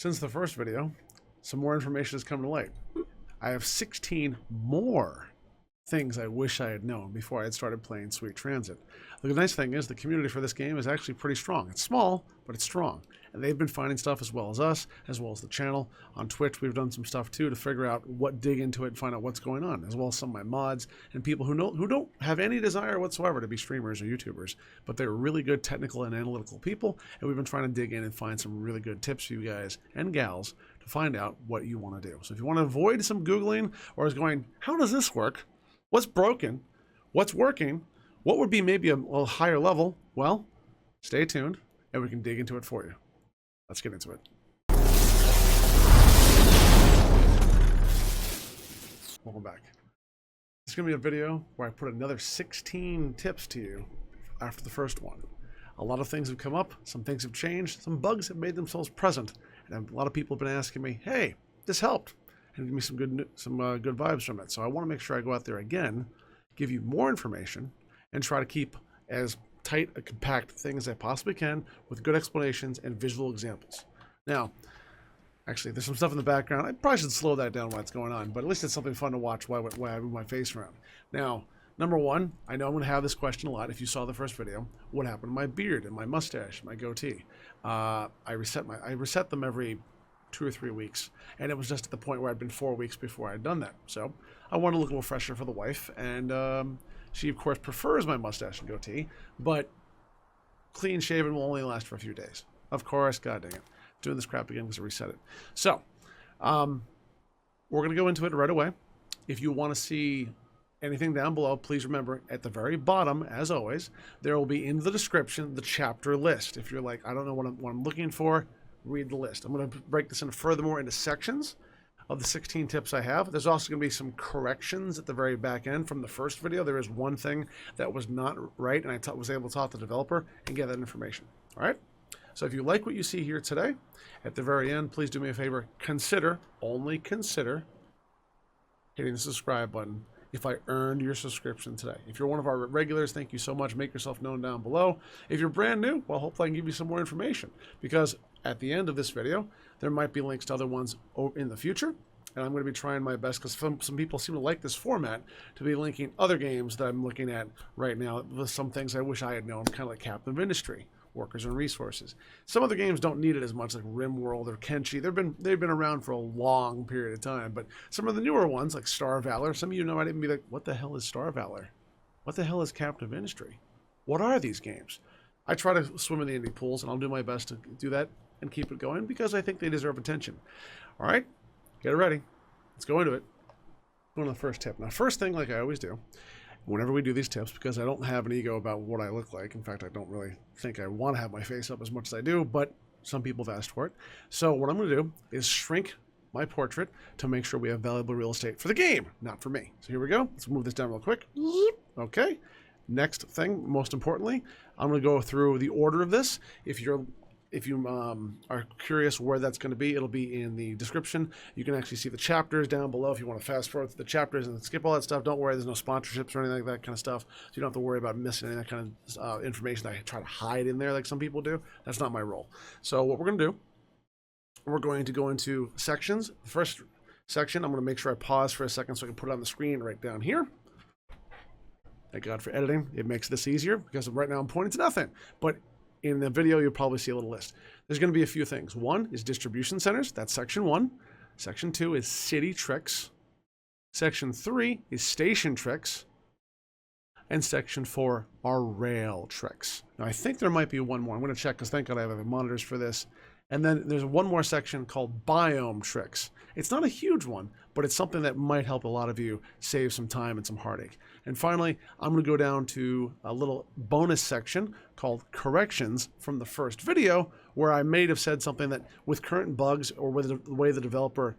Since the first video, some more information has come to light. I have 16 more things I wish I had known before I had started playing Sweet Transit. The nice thing is the community for this game is actually pretty strong. It's small, but it's strong. And they've been finding stuff as well as us, as well as the channel. On Twitch, we've done some stuff too to figure out dig into it and find out what's going on, as well as some of my mods and people who don't have any desire whatsoever to be streamers or YouTubers, but they're really good technical and analytical people, and we've been trying to dig in and find some really good tips for you guys and gals to find out what you want to do. So if you want to avoid some Googling or is going, how does this work? What's broken? What's working? What would be maybe a little higher level? Well, stay tuned and we can dig into it for you. Let's get into it. Welcome back. It's going to be a video where I put another 16 tips to you after the first one. A lot of things have come up, some things have changed, some bugs have made themselves present, and a lot of people have been asking me, hey, this helped, and give me some good vibes from it. So I want to make sure I go out there again, give you more information, and try to keep as tight a compact thing as I possibly can with good explanations and visual examples. Now, actually, there's some stuff in the background. I probably should slow that down while it's going on, but at least it's something fun to watch while I move my face around. Now, number one, I know I'm going to have this question a lot if you saw the first video. What happened to my beard and my mustache, my goatee? I reset them every 2 or 3 weeks, and it was just at the point where I'd been 4 weeks before I'd done that. So I want to look a little fresher for the wife, and she of course prefers my mustache and goatee, but clean shaven will only last for a few days. Of course, god dang it, doing this crap again because I reset it. So we're going to go into it right away. If you want to see anything down below, please remember at the very bottom, as always, there will be in the description the chapter list. If you're like, I don't know what I'm looking for, read the list. I'm going to break this in furthermore into sections of the 16 tips I have. There's also going to be some corrections at the very back end from the first video. There is one thing that was not right, and I was able to talk to the developer and get that information. All right? So if you like what you see here today, at the very end, please do me a favor. Only consider hitting the subscribe button if I earned your subscription today. If you're one of our regulars, thank you so much. Make yourself known down below. If you're brand new, well, hopefully I can give you some more information, because at the end of this video, there might be links to other ones in the future, and I'm going to be trying my best, because some people seem to like this format, to be linking other games that I'm looking at right now with some things I wish I had known, kind of like Captain of Industry, Workers and Resources. Some other games don't need it as much, like RimWorld or Kenshi. They've been around for a long period of time, but some of the newer ones, like Star Valor, some of you know, I'd even be like, what the hell is Star Valor? What the hell is Captain of Industry? What are these games? I try to swim in the indie pools, and I'll do my best to do that and keep it going, because I think they deserve attention. All right, get it ready. Let's go into it. Go to the first tip. Now, first thing, like I always do, whenever we do these tips, because I don't have an ego about what I look like. In fact, I don't really think I want to have my face up as much as I do, but some people have asked for it. So what I'm going to do is shrink my portrait to make sure we have valuable real estate for the game, not for me. So here we go. Let's move this down real quick. Okay. Next thing, most importantly, I'm going to go through the order of this. If you are curious where that's going to be, it'll be in the description. You can actually see the chapters down below if you want to fast forward to the chapters and skip all that stuff. Don't worry, there's no sponsorships or anything like that kind of stuff. So you don't have to worry about missing any of that kind of information that I try to hide in there like some people do. That's not my role. So what we're going to do, we're going to go into sections. The first section, I'm going to make sure I pause for a second so I can put it on the screen right down here. Thank God for editing. It makes this easier, because right now I'm pointing to nothing. But in the video, you'll probably see a little list. There's going to be a few things. One is distribution centers. That's section 1. Section 2 is city tricks. Section 3 is station tricks. And section 4 are rail tricks. Now, I think there might be one more. I'm going to check, because thank God I have monitors for this. And then there's one more section called biome tricks. It's not a huge one, but it's something that might help a lot of you save some time and some heartache. And finally, I'm going to go down to a little bonus section called corrections from the first video, where I may have said something that with current bugs or with the way the developer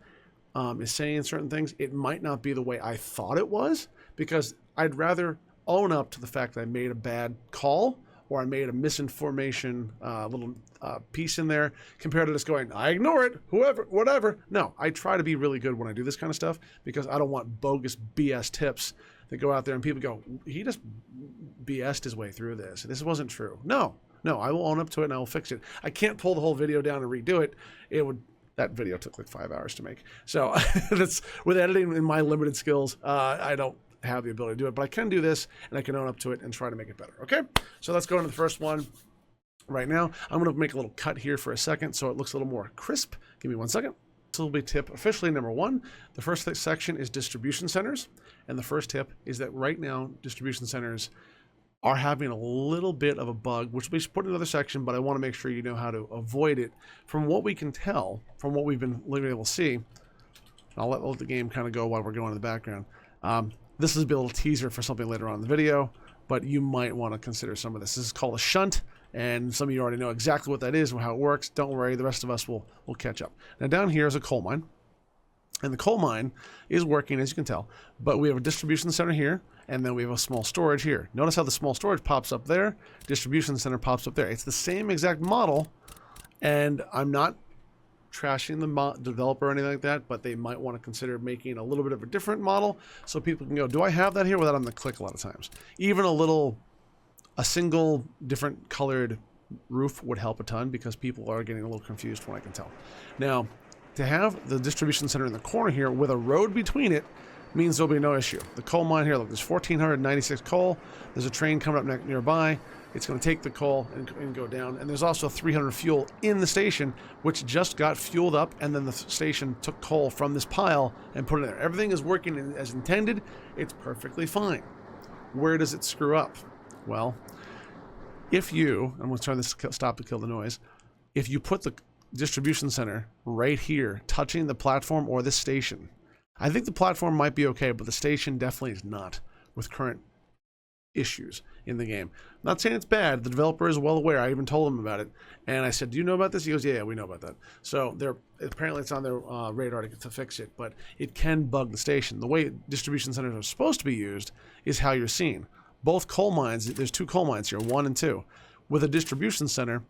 is saying certain things, it might not be the way I thought it was, because I'd rather own up to the fact that I made a bad call, or I made a misinformation little piece in there, compared to just going, I ignore it, whoever, whatever. No, I try to be really good when I do this kind of stuff, because I don't want bogus BS tips that go out there and people go, he just BS'd his way through this. This wasn't true. No, I will own up to it and I will fix it. I can't pull the whole video down and redo it. It would That video took like 5 hours to make. So that's with editing in my limited skills. I don't have the ability to do it, but I can do this and I can own up to it and try to make it better. Okay, so let's go into the first one right now. I'm going to make a little cut here for a second so it looks a little more crisp. Give me 1 second. This will be tip officially number 1. The first section is distribution centers, and the first tip is that right now distribution centers are having a little bit of a bug, which will be put in another section, but I want to make sure you know how to avoid it. From what we can tell, from what we've been able to see, I'll let the game kind of go while we're going in the background. This is a little teaser for something later on in the video, but you might want to consider some of this. This is called a shunt, and some of you already know exactly what that is and how it works. Don't worry, the rest of us will catch up. Now down here is a coal mine, and the coal mine is working, as you can tell, but we have a distribution center here, and then we have a small storage here. Notice how the small storage pops up there, distribution center pops up there. It's the same exact model, and I'm not trashing the developer or anything like that, but they might want to consider making a little bit of a different model so people can go, do I have that here, without having to click a lot of times. Even a single different colored roof would help a ton, because people are getting a little confused from what I can tell. Now, to have the distribution center in the corner here with a road between it means there'll be no issue. The coal mine here, look, there's 1,496 coal. There's a train coming up nearby. It's going to take the coal and go down. And there's also 300 fuel in the station, which just got fueled up, and then the station took coal from this pile and put it there. Everything is working as intended. It's perfectly fine. Where does it screw up? Well, if you, I'm going to turn this stop to kill the noise, if you put the distribution center right here, touching the platform or this station, I think the platform might be okay, but the station definitely is not with current issues in the game. I'm not saying it's bad. The developer is well aware. I even told him about it, and I said, do you know about this? He goes, yeah, we know about that. So apparently it's on their radar to fix it, but it can bug the station. The way distribution centers are supposed to be used is how you're seeing. Both coal mines, there's 2 coal mines here, 1 and 2. With a distribution center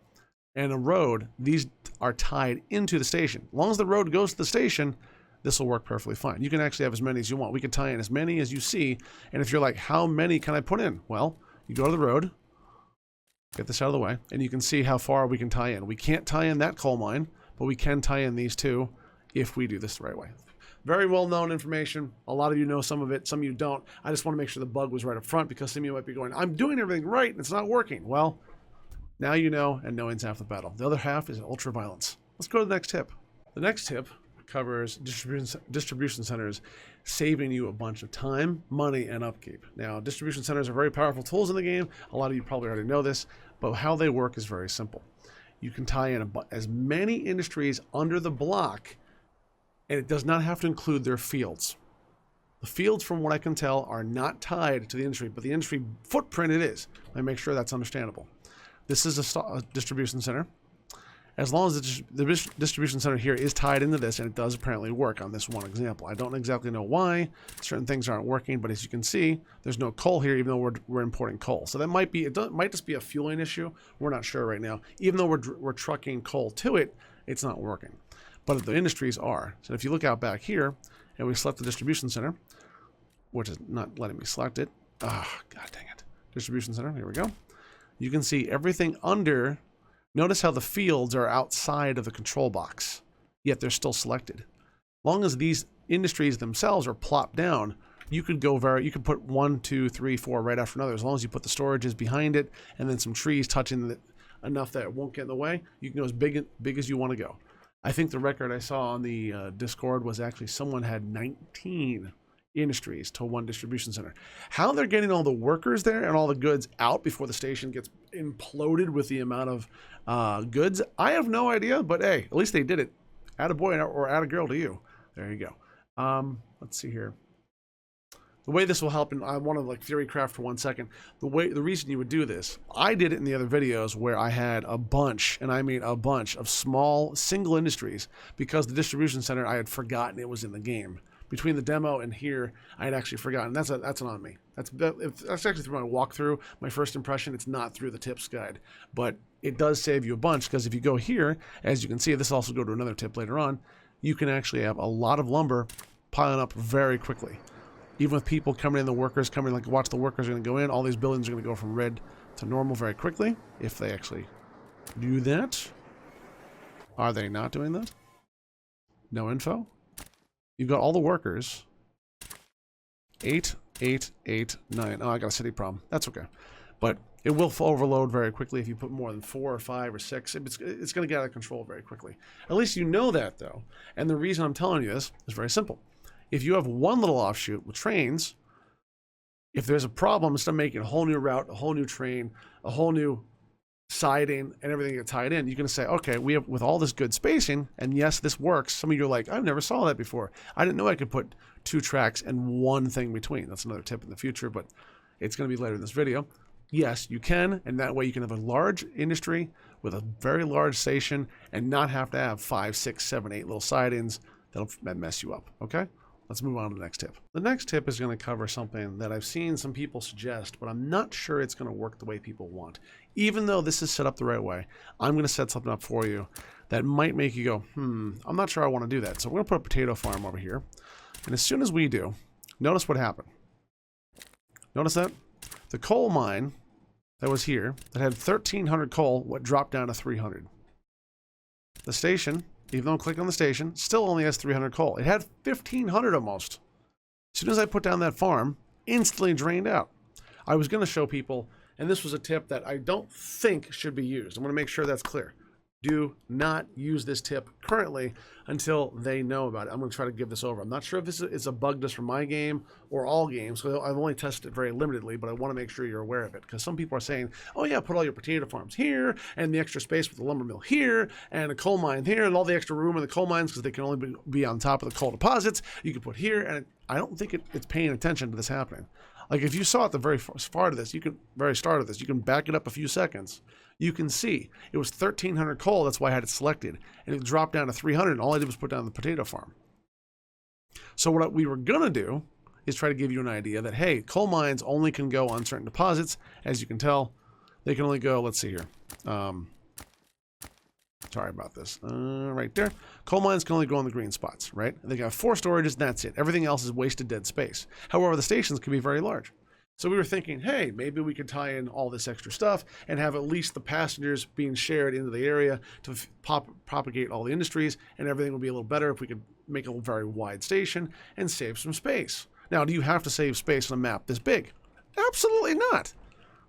and a road, these are tied into the station. As long as the road goes to the station, this will work perfectly fine. You can actually have as many as you want. We can tie in as many as you see. And if you're like, how many can I put in? Well, you go to the road, get this out of the way, and you can see how far we can tie in. We can't tie in that coal mine, but we can tie in these 2 if we do this the right way. Very well-known information. A lot of you know some of it, some of you don't. I just want to make sure the bug was right up front, because some of you might be going, I'm doing everything right and it's not working. Well, now you know, and knowing's half the battle. The other half is ultraviolence. Let's go to the next tip. The next tip covers distribution centers saving you a bunch of time, money, and upkeep. Now, distribution centers are very powerful tools in the game. A lot of you probably already know this, but how they work is very simple. You can tie in as many industries under the block, and it does not have to include their fields. The fields, from what I can tell, are not tied to the industry, but the industry footprint it is. Let me make sure that's understandable. This is a distribution center. As long as the distribution center here is tied into this, and it does apparently work on this one example. I don't exactly know why certain things aren't working, but as you can see, there's no coal here, even though we're importing coal. So that might be, might just be a fueling issue. We're not sure right now. Even though we're trucking coal to it, it's not working. But the industries are. So if you look out back here, and we select the distribution center, which is not letting me select it. Ah, god dang it. Distribution center, here we go. You can see everything under. Notice how the fields are outside of the control box, yet they're still selected. As long as these industries themselves are plopped down, you could you could put 1, 2, 3, 4 right after another. As long as you put the storages behind it and then some trees touching it enough that it won't get in the way, you can go as big as you want to go. I think the record I saw on the Discord was actually someone had 19 industries to one distribution center. How they're getting all the workers there and all the goods out before the station gets imploded with the amount of goods, I have no idea, but hey, at least they did it. Attaboy or attagirl to you. There you go. Let's see here. The way this will help, and I want to like theory craft for 1 second. The reason you would do this, I did it in the other videos where I had a bunch, and I mean a bunch of small single industries, because the distribution center I had forgotten it was in the game. Between the demo and here, I had actually forgotten. That's on me. That's actually through my walkthrough, my first impression. It's not through the tips guide, but it does save you a bunch, because if you go here, as you can see, this also go to another tip later on, you can actually have a lot of lumber piling up very quickly. Even with people coming in, the workers coming, like watch the workers are going to go in, all these buildings are going to go from red to normal very quickly, if they actually do that. Are they not doing that? no info. You've got all the workers. 8, 8, 8, 9. Oh, I got a city problem. That's okay. But it will overload very quickly if you put more than 4 or 5 or 6. It's going to get out of control very quickly. At least you know that, though. And the reason I'm telling you this is very simple. If you have one little offshoot with trains, if there's a problem, instead of making a whole new route, a whole new train, a whole new siding, and everything get tied in, you can say, okay, we have with all this good spacing, and yes, this works. Some of you are like, I've never saw that before. I didn't know I could put 2 tracks and one thing between. That's another tip in the future, but it's going to be later in this video. Yes, you can, and that way you can have a large industry with a very large station and not have to have 5, 6, 7, 8 little sidings that'll mess you up, okay? Let's move on to the next tip. The next tip is going to cover something that I've seen some people suggest, but I'm not sure it's going to work the way people want. Even though this is set up the right way, I'm going to set something up for you that might make you go, I'm not sure I want to do that. So we're going to put a potato farm over here. And as soon as we do, notice what happened. Notice that? The coal mine that was here, that had 1,300 coal, what dropped down to 300. The station, even though I'm clicking on the station, still only has 300 coal. It had 1,500 almost. As soon as I put down that farm, instantly drained out. I was going to show people, and this was a tip that I don't think should be used. I'm going to make sure that's clear. Do not use this tip currently until they know about it. I'm going to try to give this over. I'm not sure if this is a bug just for my game or all games. So I've only tested it very limitedly, but I want to make sure you're aware of it, because some people are saying, oh yeah, put all your potato farms here and the extra space with the lumber mill here and a coal mine here and all the extra room in the coal mines because they can only be on top of the coal deposits. You can put here, and I don't think it's paying attention to this happening. Like if you saw at the very start of this, you can back it up a few seconds. You can see it was 1,300 coal. That's why I had it selected, and it dropped down to 300. And all I did was put down the potato farm. So what we were gonna do is try to give you an idea that hey, coal mines only can go on certain deposits. As you can tell, they can only go. Let's see here. Sorry about this. Right there. Coal mines can only go on the green spots, right? They got 4 storages, and that's it. Everything else is wasted dead space. However, the stations can be very large. So we were thinking, hey, maybe we could tie in all this extra stuff and have at least the passengers being shared into the area to propagate all the industries, and everything would be a little better if we could make a very wide station and save some space. Now, do you have to save space on a map this big? Absolutely not.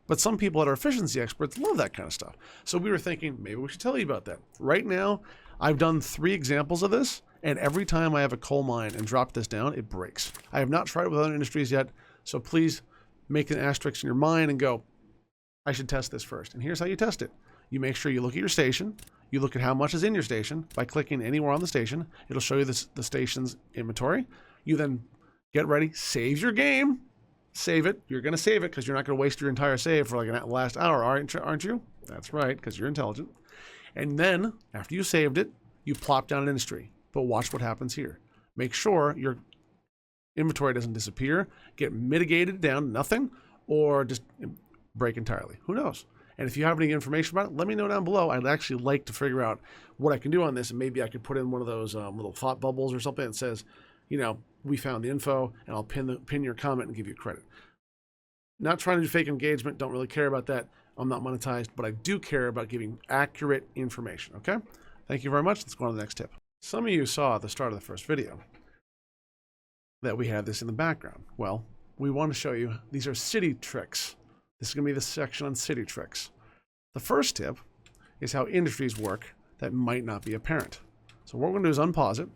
But some people that are efficiency experts love that kind of stuff. So we were thinking, maybe we should tell you about that. Right now, I've done 3 examples of this, and every time I have a coal mine and drop this down, it breaks. I have not tried it with other industries yet, so please make an asterisk in your mind and go, I should test this first. And here's how you test it. You make sure you look at your station. You look at how much is in your station by clicking anywhere on the station. It'll show you the station's inventory. You then get ready, save your game, save it. You're going to save it because you're not going to waste your entire save for like an last hour, aren't you? That's right, because you're intelligent. And then after you saved it, you plop down an industry. But watch what happens here. Make sure your inventory doesn't disappear, get mitigated down to nothing, or just break entirely. Who knows? And if you have any information about it, let me know down below. I'd actually like to figure out what I can do on this, and maybe I could put in one of those little thought bubbles or something that says, you know, we found the info, and I'll pin your comment and give you credit. Not trying to do fake engagement. Don't really care about that. I'm not monetized, but I do care about giving accurate information, okay? Thank you very much. Let's go on to the next tip. Some of you saw at the start of the first video that we had this in the background. Well, we want to show you, these are city tricks. This is going to be the section on city tricks. The first tip is how industries work that might not be apparent. So what we're going to do is unpause it,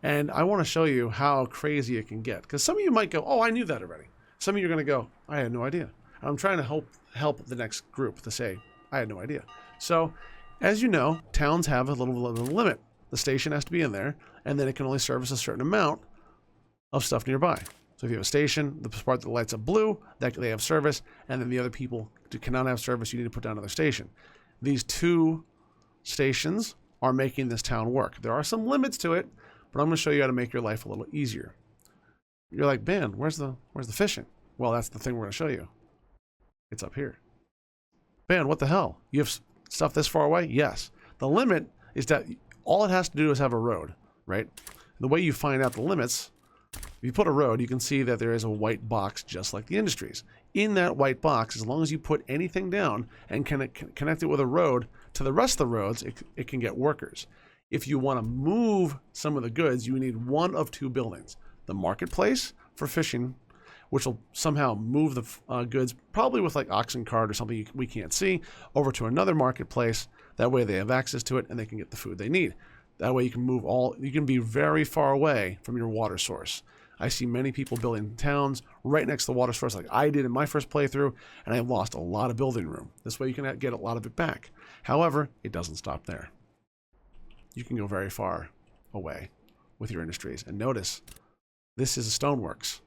and I want to show you how crazy it can get. Because some of you might go, oh, I knew that already. Some of you are going to go, I had no idea. I'm trying to help the next group to say, I had no idea. So, as you know, towns have a little limit. The station has to be in there, and then it can only service a certain amount of stuff nearby. So if you have a station, the part that lights up blue, that they have service, and then the other people cannot have service, you need to put down another station. These 2 stations are making this town work. There are some limits to it, but I'm going to show you how to make your life a little easier. You're like, Ben, where's the fishing? Well, that's the thing we're going to show you. It's up here. Ben, what the hell? You have stuff this far away? Yes. The limit is that all it has to do is have a road, right? The way you find out the limits, if you put a road, you can see that there is a white box just like the industries. In that white box, as long as you put anything down and connect it with a road to the rest of the roads, it can get workers. If you want to move some of the goods, you need one of two buildings. The marketplace for fishing, which will somehow move the goods, probably with like oxen cart or something we can't see, over to another marketplace. That way they have access to it and they can get the food they need. That way you can move you can be very far away from your water source. I see many people building towns right next to the water source like I did in my first playthrough, and I lost a lot of building room. This way you can get a lot of it back. However, it doesn't stop there. You can go very far away with your industries. And notice, this is a stoneworks.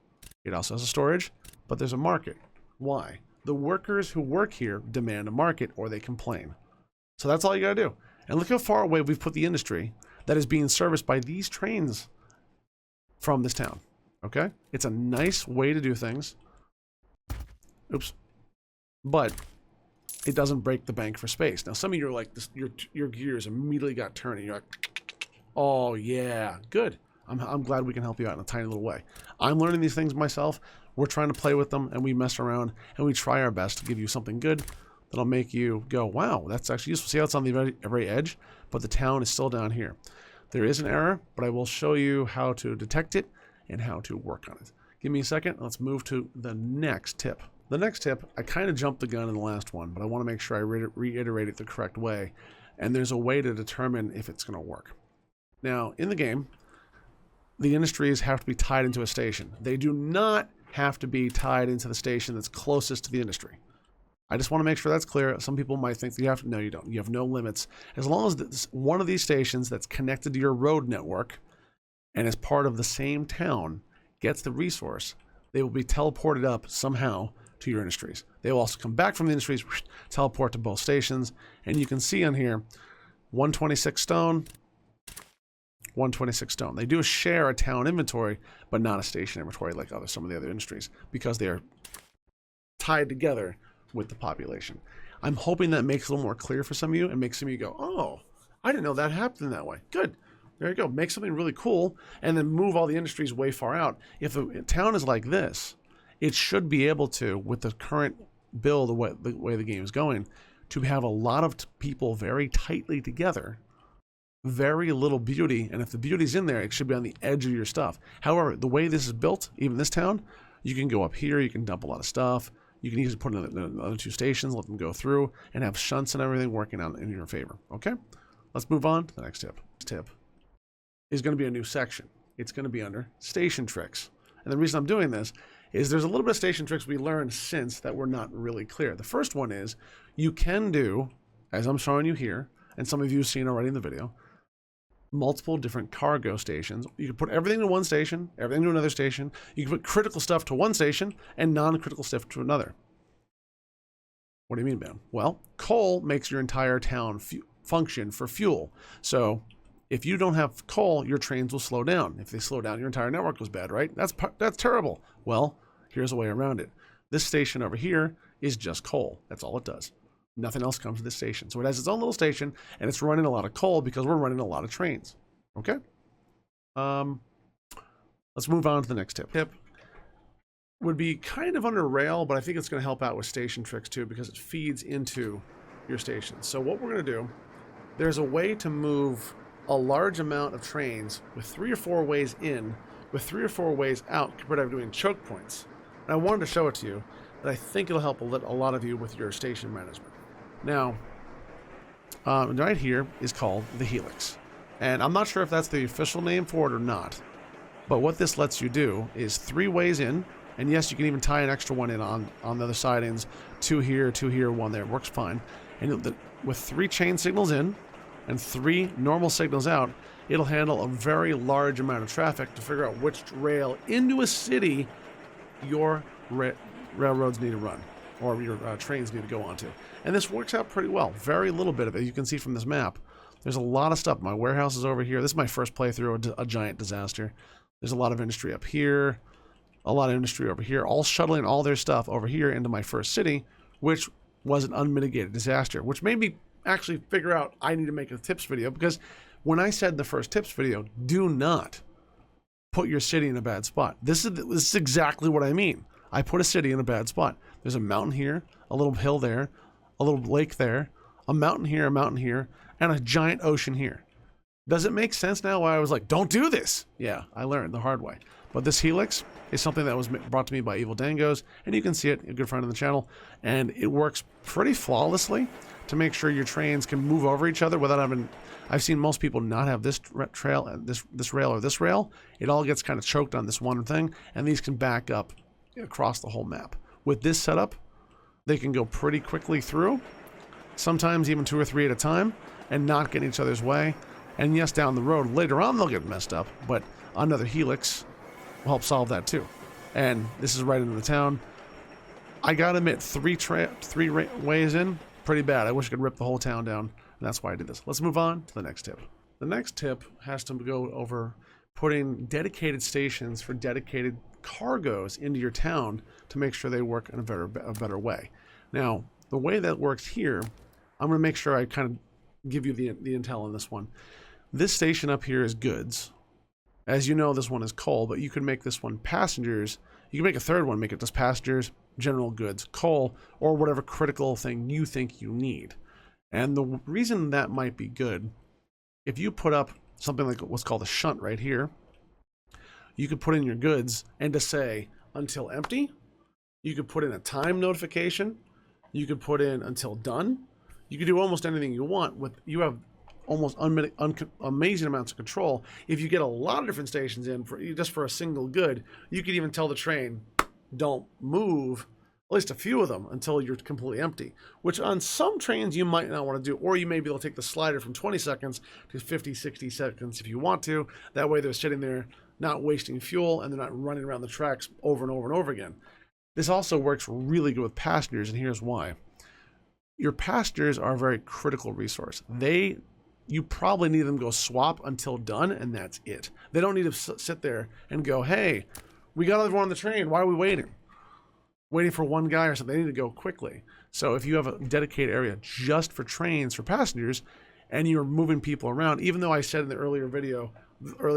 It also has a storage, but there's a market. Why? The workers who work here demand a market or they complain. So that's all you gotta do. And look how far away we've put the industry that is being serviced by these trains from this town. Okay? It's a nice way to do things. Oops. But it doesn't break the bank for space. Now, some of you are like, your gears immediately got turning. You're like, oh, yeah, good. I'm glad we can help you out in a tiny little way. I'm learning these things myself. We're trying to play with them, and we mess around, and we try our best to give you something good that'll make you go, wow, that's actually useful. See how it's on the very edge, but the town is still down here. There is an error, but I will show you how to detect it and how to work on it. Give me a second. Let's move to the next tip. The next tip, I kind of jumped the gun in the last one, but I want to make sure I reiterate it the correct way. And there's a way to determine if it's going to work. Now, in the game, the industries have to be tied into a station. They do not have to be tied into the station that's closest to the industry. I just want to make sure that's clear. Some people might think that you have to. No, you don't. You have no limits. As long as it's one of these stations that's connected to your road network and is part of the same town gets the resource, they will be teleported up somehow to your industries. They will also come back from the industries, teleport to both stations, and you can see on here 126 stone, 126 stone. They do share a town inventory, but not a station inventory like some of the other industries because they are tied together with the population. I'm hoping that makes it a little more clear for some of you and makes some of you go, oh, I didn't know that happened that way. Good. There you go. Make something really cool and then move all the industries way far out. If a town is like this, it should be able to, with the current build, the way the game is going, to have a lot of people very tightly together, very little beauty. And if the beauty's in there, it should be on the edge of your stuff. However, the way this is built, even this town, you can go up here, you can dump a lot of stuff. You can easily put in the other two stations, let them go through, and have shunts and everything working out in your favor. Okay? Let's move on to the next tip. This tip is going to be a new section. It's going to be under station tricks. And the reason I'm doing this is there's a little bit of station tricks we learned since that were not really clear. The first one is you can do, as I'm showing you here, and some of you have seen already in the video, multiple different cargo stations. You can put everything to one station, everything to another station. You can put critical stuff to one station and non-critical stuff to another. What do you mean, man? Well, coal makes your entire town function for fuel. So if you don't have coal, your trains will slow down. If they slow down, your entire network goes bad, right? That's terrible. Well, here's a way around it. This station over here is just coal. That's all it does. Nothing else comes to this station. So it has its own little station, and it's running a lot of coal because we're running a lot of trains. Okay? Let's move on to the next tip. Tip would be kind of under rail, but I think it's going to help out with station tricks too because it feeds into your stations. So what we're going to do, there's a way to move a large amount of trains with 3 or 4 ways in, with 3 or 4 ways out compared to doing choke points. And I wanted to show it to you, but I think it'll help a lot of you with your station management. Now, right here is called the Helix. And I'm not sure if that's the official name for it or not. But what this lets you do is 3 ways in. And yes, you can even tie an extra one in on the other side ends. 2 here, 1 there. It works fine. And with 3 chain signals in and 3 normal signals out, it'll handle a very large amount of traffic to figure out which rail into a city your railroads need to run. Or your trains need to go onto. And this works out pretty well. Very little bit of it. You can see from this map. There's a lot of stuff. My warehouse is over here. This is my first playthrough, a giant disaster. There's a lot of industry up here. A lot of industry over here. All shuttling all their stuff over here into my first city, which was an unmitigated disaster. Which made me actually figure out I need to make a tips video. Because when I said in the first tips video, do not put your city in a bad spot. This is exactly what I mean. I put a city in a bad spot. There's a mountain here, a little hill there, a little lake there, a mountain here, and a giant ocean here. Does it make sense now why I was like, don't do this? Yeah, I learned the hard way. But this Helix is something that was brought to me by Evil Dangos, and you can see it, a good friend of the channel, and it works pretty flawlessly to make sure your trains can move over each other without having... I've seen most people not have this trail, this rail or this rail. It all gets kind of choked on this one thing, and these can back up across the whole map. With this setup, they can go pretty quickly through, sometimes even 2 or 3 at a time, and not get in each other's way. And yes, down the road, later on, they'll get messed up, but another Helix will help solve that too. And this is right into the town. I gotta admit, 3 ways in, pretty bad. I wish I could rip the whole town down, and that's why I did this. Let's move on to the next tip. The next tip has to go over putting dedicated stations for dedicated cargoes into your town to make sure they work in a better way. Now, the way that works here, I'm going to make sure I kind of give you the intel on this one. This station up here is goods. As you know, this one is coal, but you can make this one passengers. You can make a third one, make it just passengers, general goods, coal, or whatever critical thing you think you need. And the reason that might be good, if you put up something like what's called a shunt right here, you could put in your goods and to say until empty. You could put in a time notification. You could put in until done. You could do almost anything you want. You have almost amazing amounts of control. If you get a lot of different stations in just for a single good, you could even tell the train, don't move, at least a few of them, until you're completely empty, which on some trains you might not want to do, or you may be able to take the slider from 20 seconds to 50, 60 seconds if you want to. That way they're sitting there not wasting fuel, and they're not running around the tracks over and over and over again. This also works really good with passengers, and here's why. Your passengers are a very critical resource. You probably need them to go swap until done, and that's it. They don't need to sit there and go, hey, we got everyone on the train. Why are we waiting for one guy or something? They need to go quickly. So if you have a dedicated area just for trains for passengers, and you're moving people around, even though I said in the earlier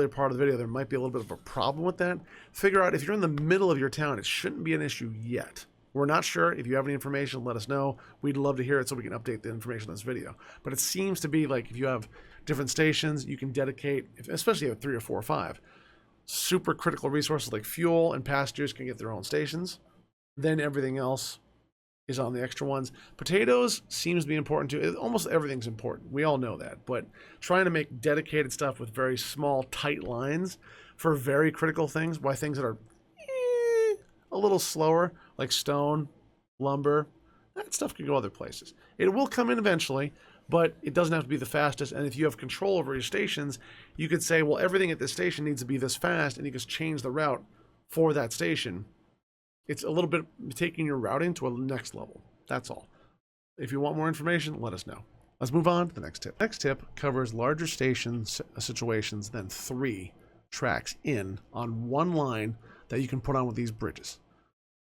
part of the video, there might be a little bit of a problem with that. Figure out if you're in the middle of your town, it shouldn't be an issue yet. We're not sure. If you have any information, let us know. We'd love to hear it so we can update the information in this video. But it seems to be like if you have different stations, you can dedicate, especially if 3 or 4 or 5, super critical resources like fuel and passengers can get their own stations. Then everything else is on the extra ones. Potatoes seems to be important too. Almost everything's important. We all know that. But trying to make dedicated stuff with very small, tight lines for very critical things, why things that are a little slower, like stone, lumber, that stuff can go other places. It will come in eventually, but it doesn't have to be the fastest. And if you have control over your stations, you could say, well, everything at this station needs to be this fast, and you just change the route for that station. It's a little bit taking your routing to a next level. That's all. If you want more information, let us know. Let's move on to the next tip. Next tip covers larger station situations than 3 tracks in on one line that you can put on with these bridges.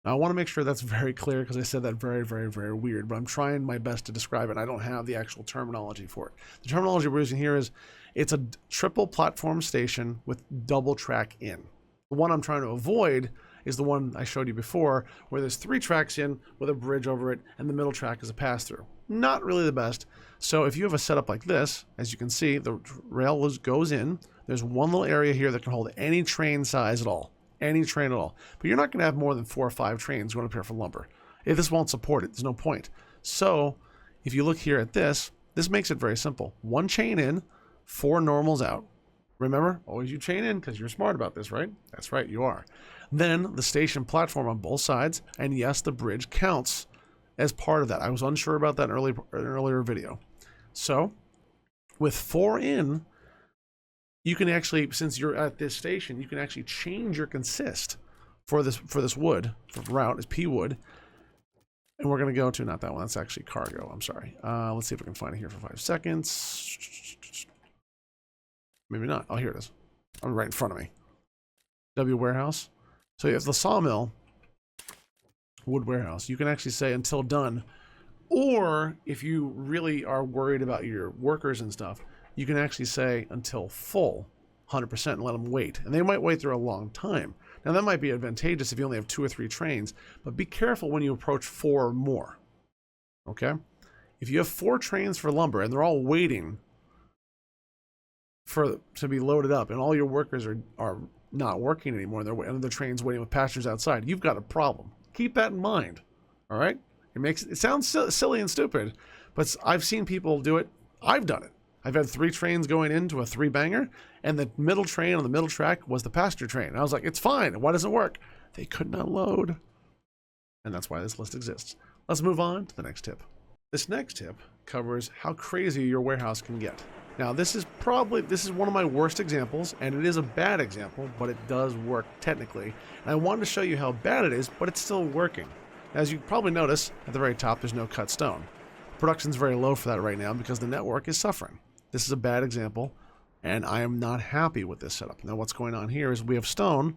Now, I want to make sure that's very clear because I said that very, very, very weird, but I'm trying my best to describe it. I don't have the actual terminology for it. The terminology we're using here is it's a triple platform station with double track in. The one I'm trying to avoid is the one I showed you before, where there's 3 tracks in with a bridge over it, and the middle track is a pass-through. Not really the best. So if you have a setup like this, as you can see, the rail goes in. There's one little area here that can hold any train size at all. Any train at all. But you're not going to have more than 4 or 5 trains going up here for lumber. If this won't support it, there's no point. So if you look here at this makes it very simple. 1 chain in, 4 normals out. Remember, always you chain in because you're smart about this, right? That's right, you are. Then the station platform on both sides, and yes, the bridge counts as part of that. I was unsure about that in an earlier video. So with 4 in, you can actually, since you're at this station, you can actually change your consist for this wood, for route is P wood. And we're going to go to, not that one, that's actually cargo, I'm sorry. Let's see if we can find it here for 5 seconds. Maybe not. Oh, here it is. I'm right in front of me. W warehouse. So you have the sawmill, wood warehouse. You can actually say until done. Or if you really are worried about your workers and stuff, you can actually say until full, 100%, and let them wait. And they might wait there a long time. Now that might be advantageous if you only have 2 or 3 trains, but be careful when you approach 4 or more. Okay? If you have 4 trains for lumber and they're all waiting to be loaded up, and all your workers are not working anymore. And the train's waiting with passengers outside. You've got a problem. Keep that in mind. All right. It sounds silly and stupid, but I've seen people do it. I've done it. I've had 3 trains going into a 3-banger, and the middle train on the middle track was the passenger train. And I was like, it's fine. Why doesn't it work? They could not load. And that's why this list exists. Let's move on to the next tip. This next tip covers how crazy your warehouse can get. Now, this is one of my worst examples, and it is a bad example, but it does work technically. And I wanted to show you how bad it is, but it's still working. As you probably notice, at the very top, there's no cut stone. Production's very low for that right now because the network is suffering. This is a bad example, and I am not happy with this setup. Now, what's going on here is we have stone,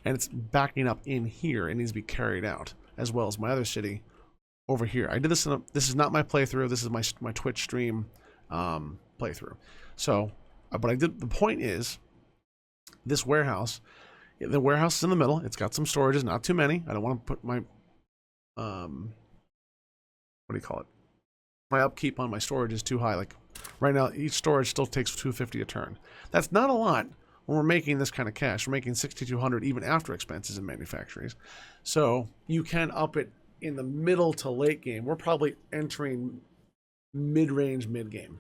and it's backing up in here. It needs to be carried out, as well as my other city over here. I did this this is not my playthrough. This is my Twitch stream playthrough. So, but I did. The point is, this warehouse, the warehouse is in the middle. It's got some storages, not too many. I don't want to put my what do you call it? My upkeep on my storage is too high. Like right now, each storage still takes $250 a turn. That's not a lot when we're making this kind of cash. We're making $6,200 even after expenses and manufacturers. So you can up it in the middle to late game. We're probably entering mid-range, mid-game.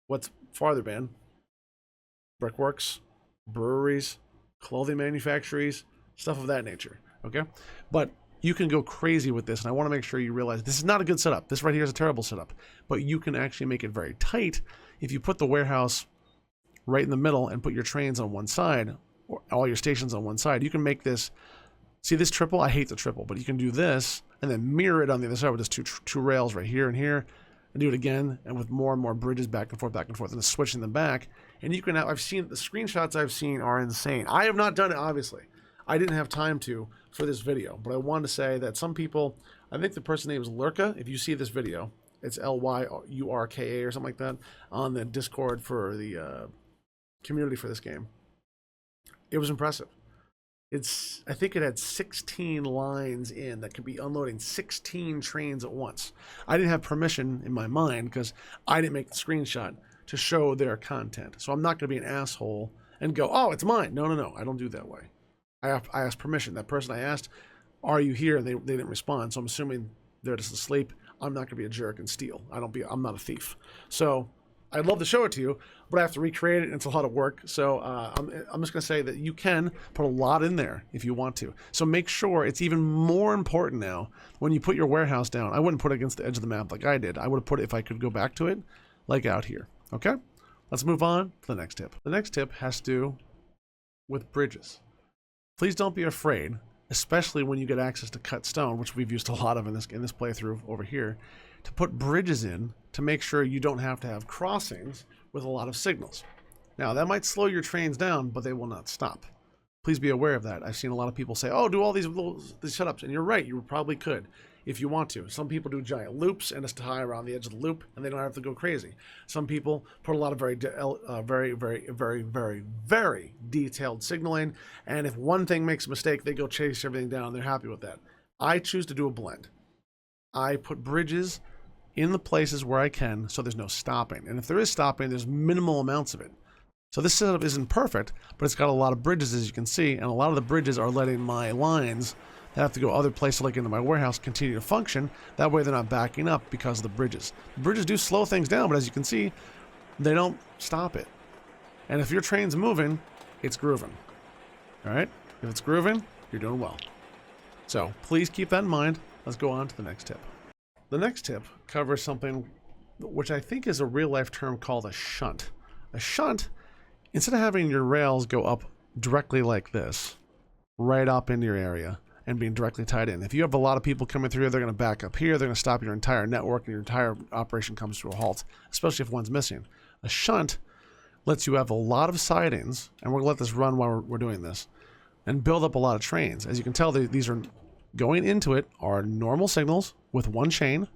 What's farther, Ben? Brickworks, breweries, clothing manufacturers, stuff of that nature. Okay, but you can go crazy with this, and I want to make sure you realize this is not a good setup. This right here is a terrible setup, but you can actually make it very tight if you put the warehouse right in the middle and put your trains on one side, or all your stations on one side. You can make this, see this triple? I hate the triple, but you can do this and then mirror it on the other side with just two rails right here and here, and do it again, and with more and more bridges back and forth, and then switching them back. And you can have, I've seen, the screenshots I've seen are insane. I have not done it, obviously. I didn't have time to for this video, but I wanted to say that some people, I think the person's name is Lurka. If you see this video, it's Lyurka or something like that on the Discord for the community for this game. It was impressive. I think it had 16 lines in that could be unloading 16 trains at once. I didn't have permission in my mind because I didn't make the screenshot to show their content. So I'm not going to be an asshole and go, oh, it's mine. No. I don't do that way. I asked permission. That person I asked, are you here? And they didn't respond. So I'm assuming they're just asleep. I'm not going to be a jerk and steal. I'm not a thief. So I'd love to show it to you, but I have to recreate it, and it's a lot of work. So I'm just going to say that you can put a lot in there if you want to. So make sure it's even more important now when you put your warehouse down. I wouldn't put it against the edge of the map like I did. I would have put it, if I could go back to it, like out here. Okay? Let's move on to the next tip. The next tip has to do with bridges. Please don't be afraid, especially when you get access to cut stone, which we've used a lot of in this playthrough over here, to put bridges in to make sure you don't have to have crossings with a lot of signals. Now, that might slow your trains down, but they will not stop. Please be aware of that. I've seen a lot of people say, oh, do all these setups, and you're right, you probably could if you want to. Some people do giant loops and just tie around the edge of the loop, and they don't have to go crazy. Some people put a lot of very detailed signaling, and if one thing makes a mistake, they go chase everything down, and they're happy with that. I choose to do a blend. I put bridges in the places where I can, so there's no stopping. And if there is stopping, there's minimal amounts of it. So this setup isn't perfect, but it's got a lot of bridges, as you can see, and a lot of the bridges are letting my lines that have to go other places, like into my warehouse, continue to function. That way they're not backing up because of the bridges. The bridges do slow things down, but as you can see, they don't stop it. And if your train's moving, it's grooving. All right? If it's grooving, you're doing well. So please keep that in mind. Let's go on to the next tip. The next tip covers something which I think is a real-life term called a shunt. A shunt, instead of having your rails go up directly like this, right up into your area, and being directly tied in. If you have a lot of people coming through, they're going to back up here, they're going to stop your entire network, and your entire operation comes to a halt, especially if one's missing. A shunt lets you have a lot of sidings, and we're going to let this run while we're doing this, and build up a lot of trains. As you can tell, these are going into it are normal signals with one chain.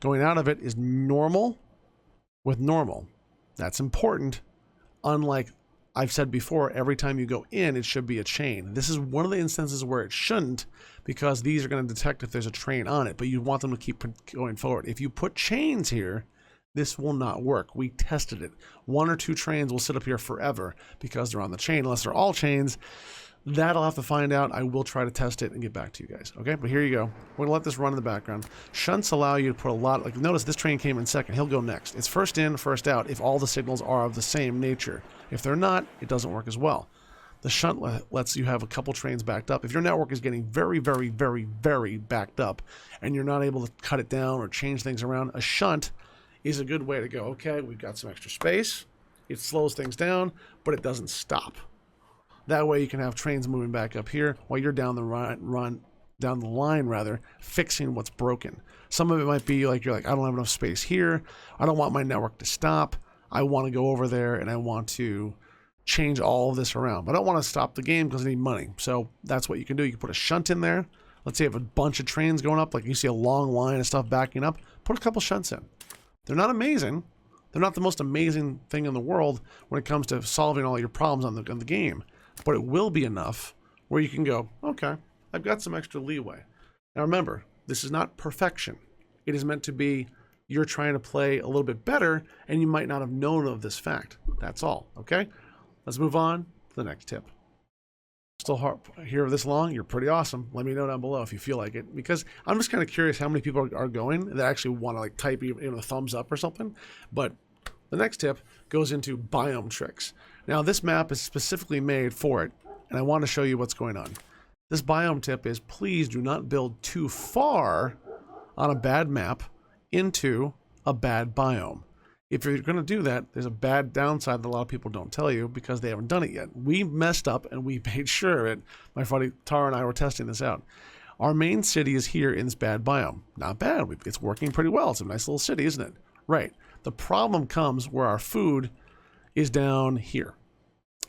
Going out of it is normal with normal. That's important. Unlike I've said before, every time you go in, it should be a chain. This is one of the instances where it shouldn't, because these are going to detect if there's a train on it, but you want them to keep going forward. If you put chains here, This will not work. We tested it. 1 or 2 trains will sit up here forever because they're on the chain, unless they're all chains. That I'll have to find out. I will try to test it and get back to you guys. Okay, but here you go. We're gonna let this run in the background. Shunts allow you to put a lot, like notice this train came in second. He'll go next. It's first in, first out if all the signals are of the same nature. If they're not, it doesn't work as well. The shunt lets you have a couple trains backed up. If your network is getting very, very, very, very backed up and you're not able to cut it down or change things around, a shunt is a good way to go. Okay, we've got some extra space. It slows things down, but it doesn't stop. That way you can have trains moving back up here while you're down the line, fixing what's broken. Some of it might be like you're like, I don't have enough space here. I don't want my network to stop. I want to go over there and I want to change all of this around. But I don't want to stop the game because I need money. So that's what you can do. You can put a shunt in there. Let's say you have a bunch of trains going up, like you see a long line of stuff backing up. Put a couple shunts in. They're not amazing. They're not the most amazing thing in the world when it comes to solving all your problems on the game. But it will be enough where you can go, okay, I've got some extra leeway. Now remember, this is not perfection. It is meant to be you're trying to play a little bit better and you might not have known of this fact. That's all, okay? Let's move on to the next tip. Still here this long? You're pretty awesome. Let me know down below if you feel like it, because I'm just kind of curious how many people are going that actually want to like type even a thumbs up or something. But the next tip goes into biome tricks. Now this map is specifically made for it, and I want to show you what's going on. This biome tip is please do not build too far on a bad map into a bad biome. If you're going to do that, there's a bad downside that a lot of people don't tell you because they haven't done it yet. We messed up and we made sure of it. My buddy Tara and I were testing this out. Our main city is here in this bad biome. Not bad. It's working pretty well. It's a nice little city, isn't it? Right. The problem comes where our food is down here.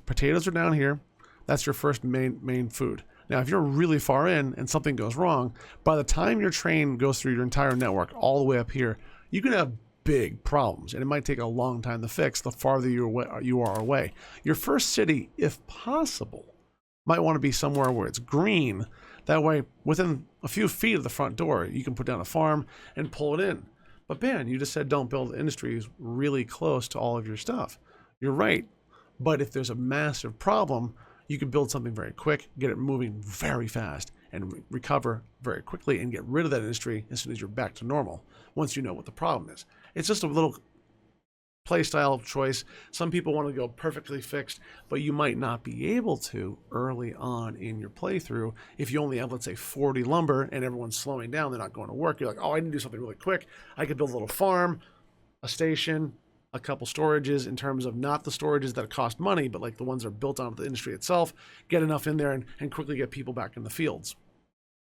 Potatoes are down here. That's your first main food. Now, if you're really far in and something goes wrong, by the time your train goes through your entire network all the way up here, you can have big problems, and it might take a long time to fix the farther you are away. Your first city, if possible, might want to be somewhere where it's green. That way, within a few feet of the front door, you can put down a farm and pull it in. But Ben, you just said don't build industries really close to all of your stuff. You're right, but if there's a massive problem, you can build something very quick, get it moving very fast, and recover very quickly and get rid of that industry as soon as you're back to normal, once you know what the problem is. It's just a little play style choice. Some people want to go perfectly fixed, but you might not be able to early on in your playthrough. If you only have, let's say, 40 lumber and everyone's slowing down, they're not going to work. You're like, oh, I need to do something really quick. I could build a little farm, a station, a couple storages in terms of not the storages that cost money, but like the ones that are built onto the industry itself, get enough in there and quickly get people back in the fields.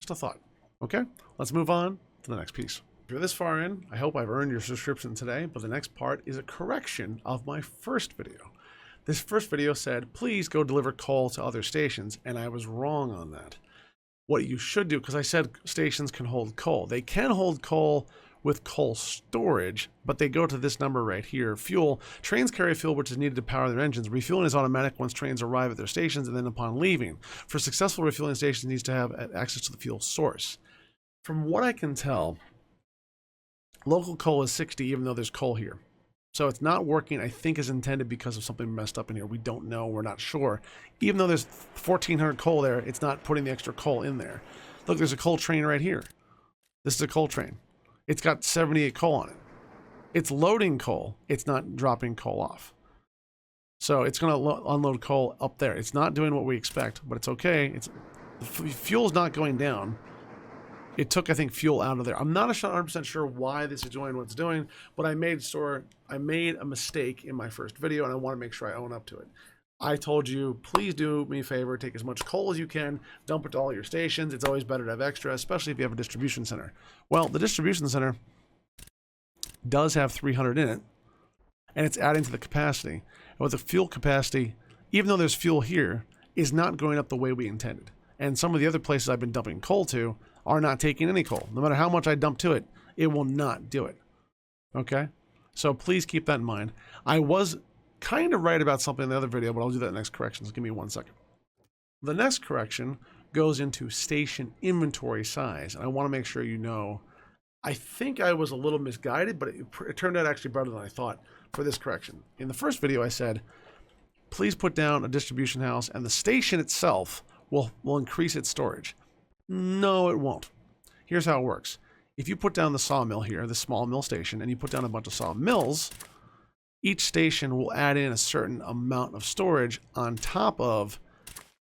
Just a thought. Okay, let's move on to the next piece. If you're this far in, I hope I've earned your subscription today, but the next part is a correction of my first video. This first video said, please go deliver coal to other stations, and I was wrong on that. What you should do, because I said stations can hold coal. They can hold coal with coal storage, but they go to this number right here, fuel. Trains carry fuel which is needed to power their engines. Refueling is automatic once trains arrive at their stations and then upon leaving. For successful refueling, stations needs to have access to the fuel source. From what I can tell, local coal is 60 even though there's coal here. So it's not working, I think, as intended because of something messed up in here. We don't know, we're not sure. Even though there's 1,400 coal there, it's not putting the extra coal in there. Look, there's a coal train right here. This is a coal train. It's got 78 coal on it. It's loading coal. It's not dropping coal off. So it's going to unload coal up there. It's not doing what we expect, but it's okay. The fuel's not going down. It took, I think, fuel out of there. I'm not 100% sure why this is doing what it's doing, but I made a mistake in my first video, and I want to make sure I own up to it. I told you, please do me a favor, take as much coal as you can, dump it to all your stations. It's always better to have extra, especially if you have a distribution center. Well, the distribution center does have 300 in it, and it's adding to the capacity. And with the fuel capacity, even though there's fuel here, is not going up the way we intended. And some of the other places I've been dumping coal to are not taking any coal. No matter how much I dump to it, it will not do it. Okay? So please keep that in mind. I was kind of right about something in the other video, but I'll do that next correction. So give me 1 second. The next correction goes into station inventory size. And I want to make sure you know I think I was a little misguided, but it turned out actually better than I thought for this correction. In the first video, I said, please put down a distribution house and the station itself will increase its storage. No, it won't. Here's how it works. If you put down the sawmill here, the small mill station, and you put down a bunch of sawmills, each station will add in a certain amount of storage on top of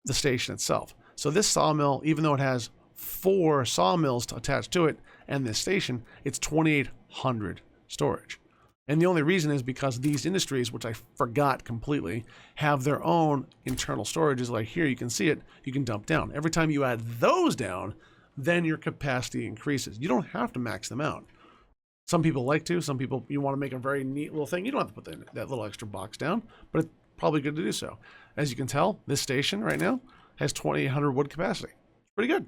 the station itself. So this sawmill, even though it has 4 sawmills attached to it and this station, it's 2,800 storage. And the only reason is because these industries, which I forgot completely, have their own internal storages. Like here, you can see it, you can dump down. Every time you add those down, then your capacity increases. You don't have to max them out. Some people like to, some people, you want to make a very neat little thing. You don't have to put that little extra box down, but it's probably good to do so. As you can tell, this station right now has 2,800 wood capacity. Pretty good.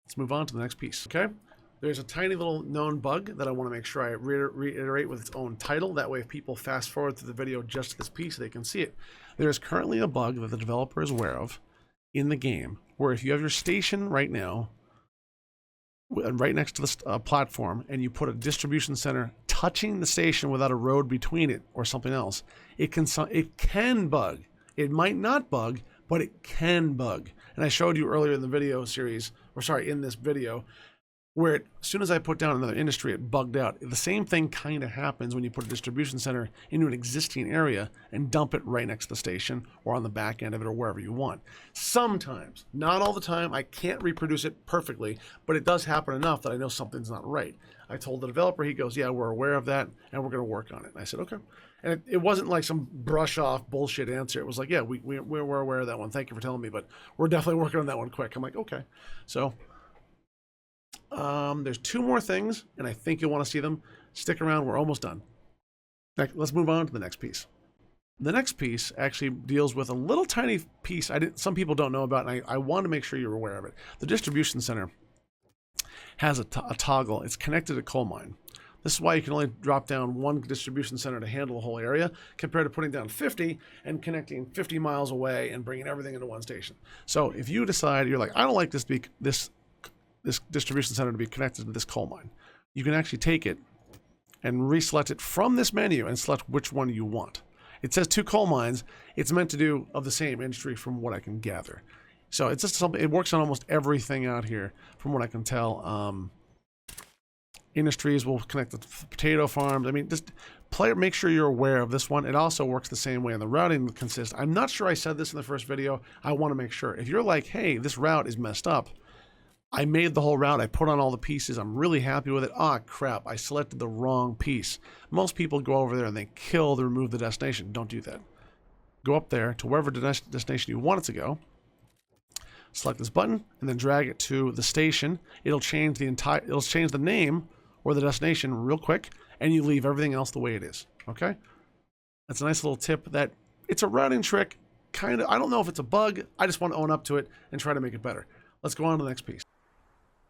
Let's move on to the next piece, okay? There's a tiny little known bug that I want to make sure I reiterate with its own title. That way, if people fast forward to the video just to this piece, they can see it. There is currently a bug that the developer is aware of in the game, where if you have your station right now, right next to the platform, and you put a distribution center touching the station without a road between it or something else, it can bug. It might not bug, but it can bug. And I showed you earlier in the video series, or sorry, in this video, where as soon as I put down another industry, it bugged out. The same thing kind of happens when you put a distribution center into an existing area and dump it right next to the station or on the back end of it or wherever you want. Sometimes, not all the time, I can't reproduce it perfectly, but it does happen enough that I know something's not right. I told the developer, he goes, yeah, we're aware of that and we're going to work on it. And I said, okay. And it wasn't like some brush off bullshit answer. It was like, yeah, we're aware of that one. Thank you for telling me, but we're definitely working on that one quick. I'm like, okay. So there's 2 more things, and I think you'll want to see them. Stick around. We're almost done. Let's move on to the next piece. The next piece actually deals with a little tiny piece some people don't know about, and I want to make sure you're aware of it. The distribution center has a toggle. It's connected to coal mine. This is why you can only drop down 1 distribution center to handle the whole area, compared to putting down 50 and connecting 50 miles away and bringing everything into one station. So if you decide, you're like, I don't like this distribution center to be connected to this coal mine, you can actually take it and reselect it from this menu and select which one you want. It says 2 coal mines. It's meant to do of the same industry from what I can gather. So it's just something, it works on almost everything out here from what I can tell. Industries will connect to potato farms. I mean, just make sure you're aware of this one. It also works the same way, and the routing consists. I'm not sure I said this in the first video. I want to make sure. If you're like, hey, this route is messed up, I made the whole route. I put on all the pieces. I'm really happy with it. Ah, crap. I selected the wrong piece. Most people go over there and they remove the destination. Don't do that. Go up there to wherever destination you want it to go. Select this button and then drag it to the station. It'll change the name or the destination real quick, and you leave everything else the way it is. Okay? That's a nice little tip that it's a routing trick. Kind of. I don't know if it's a bug. I just want to own up to it and try to make it better. Let's go on to the next piece.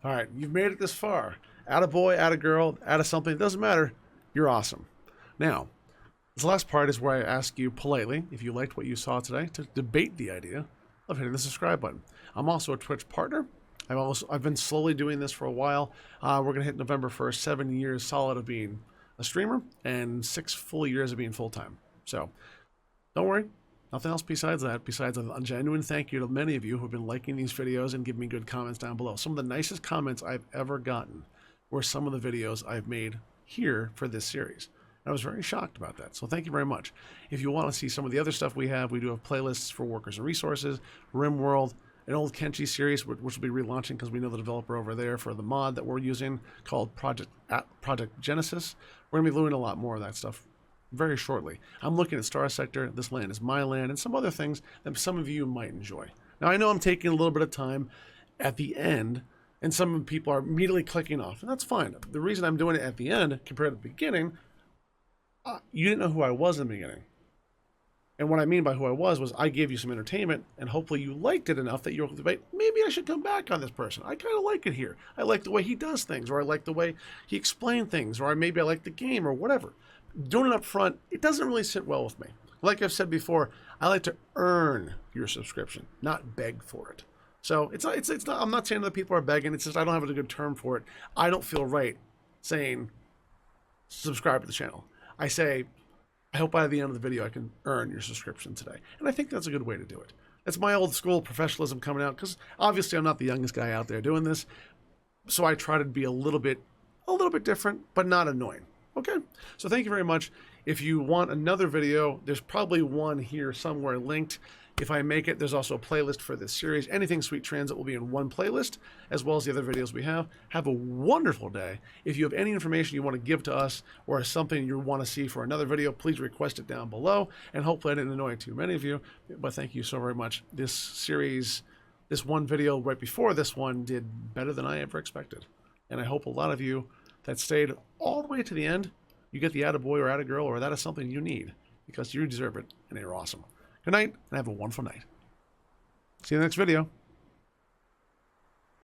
All right, you've made it this far. Attaboy, attagirl, atta something, it doesn't matter. You're awesome. Now, this last part is where I ask you politely, if you liked what you saw today, to debate the idea of hitting the subscribe button. I'm also a Twitch partner. I've been slowly doing this for a while. We're going to hit November 1st, 7 years solid of being a streamer and 6 full years of being full-time. So, don't worry. Nothing else besides that, besides a genuine thank you to many of you who have been liking these videos and giving me good comments down below. Some of the nicest comments I've ever gotten were some of the videos I've made here for this series. I was very shocked about that, so thank you very much. If you want to see some of the other stuff we do have playlists for workers and resources, RimWorld, an old Kenshi series, which will be relaunching because we know the developer over there for the mod that we're using called Project Genesis. We're going to be doing a lot more of that stuff very shortly. I'm looking at Star Sector, This Land Is My Land, and some other things that some of you might enjoy. Now, I know I'm taking a little bit of time at the end, and some people are immediately clicking off, and that's fine. The reason I'm doing it at the end compared to the beginning, you didn't know who I was in the beginning. And what I mean by who I was I gave you some entertainment, and hopefully you liked it enough that you're like, maybe I should come back on this person. I kind of like it here. I like the way he does things, or I like the way he explained things, or maybe I like the game, or whatever. Doing it up front, it doesn't really sit well with me. Like I've said before, I like to earn your subscription, not beg for it. So it's not. I'm not saying that people are begging. It's just I don't have a good term for it. I don't feel right saying, subscribe to the channel. I say, I hope by the end of the video I can earn your subscription today. And I think that's a good way to do it. That's my old school professionalism coming out, because obviously I'm not the youngest guy out there doing this. So I try to be a little bit different, but not annoying. Okay, so thank you very much. If you want another video, there's probably one here somewhere linked. If I make it, there's also a playlist for this series. Anything Sweet Transit will be in one playlist, as well as the other videos we have. Have a wonderful day. If you have any information you want to give to us, or something you want to see for another video, please request it down below. And hopefully I didn't annoy too many of you, but thank you so very much. This series, this one video right before this one, did better than I ever expected. And I hope a lot of you that stayed all the way to the end, you get the attaboy or attagirl, or that is something you need, because you deserve it, and you're awesome. Good night, and have a wonderful night. See you in the next video.